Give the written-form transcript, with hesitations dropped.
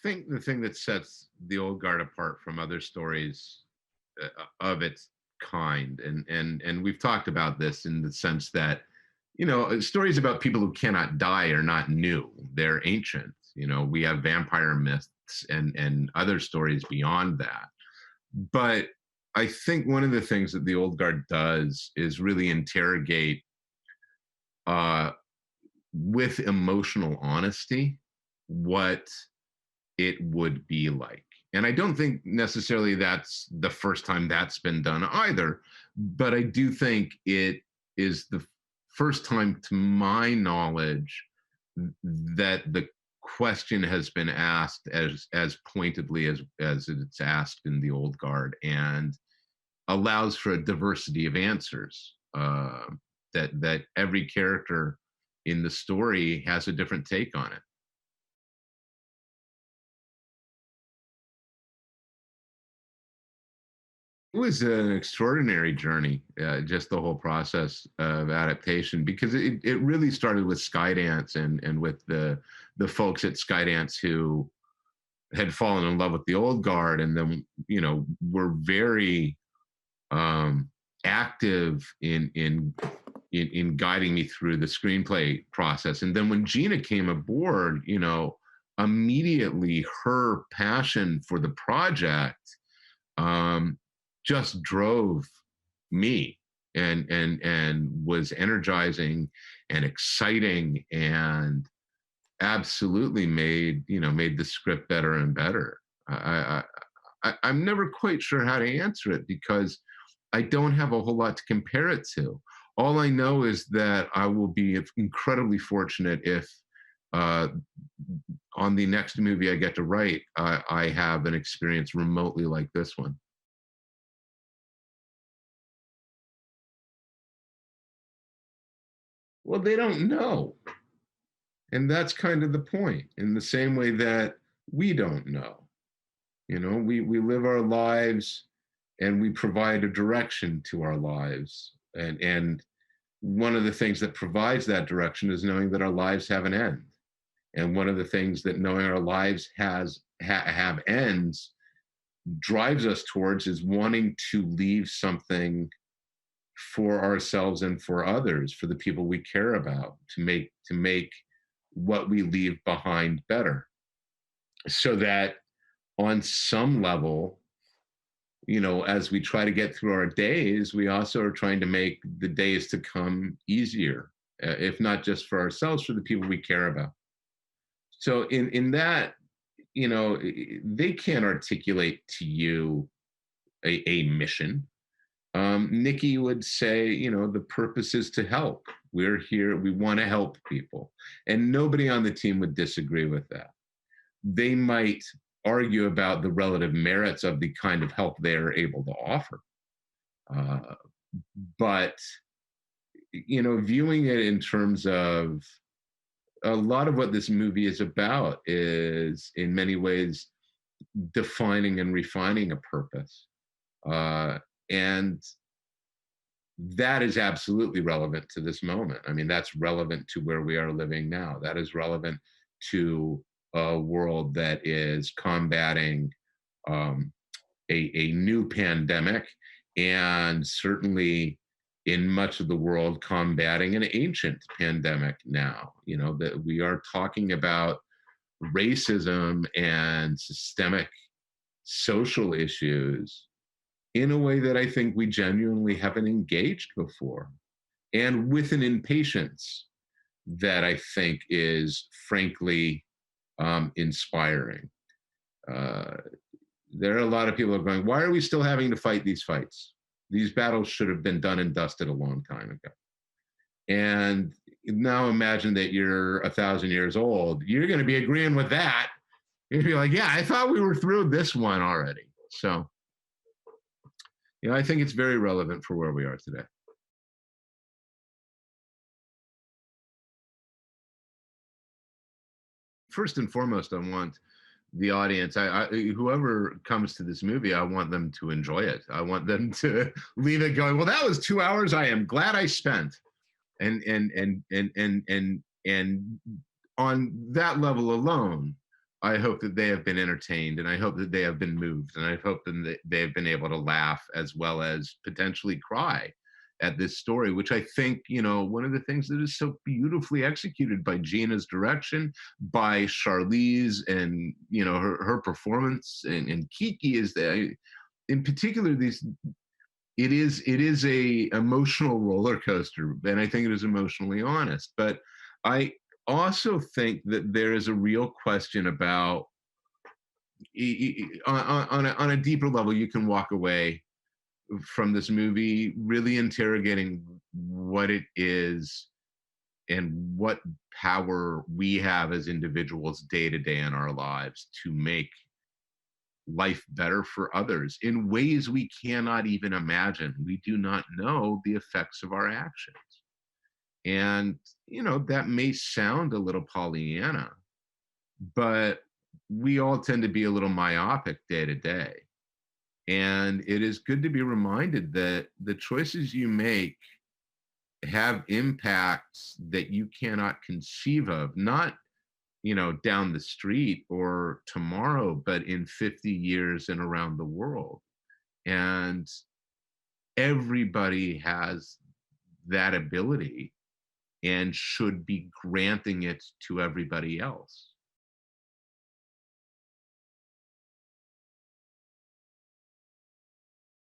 think the thing that sets The Old Guard apart from other stories of its kind, and we've talked about this in the sense that, you know, stories about people who cannot die are not new. They're ancient. You know, we have vampire myths and other stories beyond that. But I think one of the things that The Old Guard does is really interrogate uh, with emotional honesty what it would be like. And I don't think necessarily that's the first time that's been done either, but I do think it is the first time, to my knowledge, that the question has been asked as pointedly as it's asked in The Old Guard, and allows for a diversity of answers. That every character in the story has a different take on it. It was an extraordinary journey, just the whole process of adaptation, because it really started with Skydance and with the folks at Skydance who had fallen in love with The Old Guard, and then, you know, were very active in guiding me through the screenplay process. And then when Gina came aboard, you know, immediately her passion for the project um, just drove me and was energizing and exciting, and absolutely made the script better and better. I'm never quite sure how to answer it, because I don't have a whole lot to compare it to. All I know is that I will be incredibly fortunate if on the next movie I get to write, I have an experience remotely like this one. Well, they don't know. And that's kind of the point, in the same way that we don't know. You know, we live our lives and we provide a direction to our lives. And one of the things that provides that direction is knowing that our lives have an end. And one of the things that knowing our lives have ends drives us towards is wanting to leave something for ourselves and for others, for the people we care about, to make what we leave behind better, so that on some level, you know, as we try to get through our days, we also are trying to make the days to come easier, if not just for ourselves, for the people we care about. So in that, you know, they can't articulate to you a mission. Nikki would say, you know, the purpose is to help. We're here, we want to help people. And nobody on the team would disagree with that. They might argue about the relative merits of the kind of help they are able to offer. But, you know, viewing it in terms of a lot of what this movie is about is, in many ways, defining and refining a purpose. And that is absolutely relevant to this moment. I mean, that's relevant to where we are living now. That is relevant to a world that is combating a new pandemic, and certainly in much of the world combating an ancient pandemic now. You know, that we are talking about racism and systemic social issues in a way that I think we genuinely haven't engaged before, and with an impatience that I think is frankly inspiring. There are a lot of people who are going, why are we still having to fight these fights? These battles should have been done and dusted a long time ago. And now imagine that you're 1,000 years old. You're going to be agreeing with that. You're going to be like, yeah, I thought we were through this one already. So, you know, I think it's very relevant for where we are today. First and foremost, I want the audience, whoever comes to this movie, I want them to enjoy it. I want them to leave it going, well, that was 2 hours I am glad I spent. And on that level alone, I hope that they have been entertained, and I hope that they have been moved, and I hope that they have been able to laugh as well as potentially cry at this story, which I think, one of the things that is so beautifully executed by Gina's direction, by Charlize, and her performance, and KiKi is that, in particular, it is a emotional roller coaster, and I think it is emotionally honest. But I also think that there is a real question about, on a deeper level, you can walk away from this movie really interrogating what it is and what power we have as individuals day to day in our lives to make life better for others in ways we cannot even imagine. We do not know the effects of our actions. And, that may sound a little Pollyanna, but we all tend to be a little myopic day to day. And it is good to be reminded that the choices you make have impacts that you cannot conceive of, not, down the street or tomorrow, but in 50 years and around the world. And everybody has that ability and should be granting it to everybody else.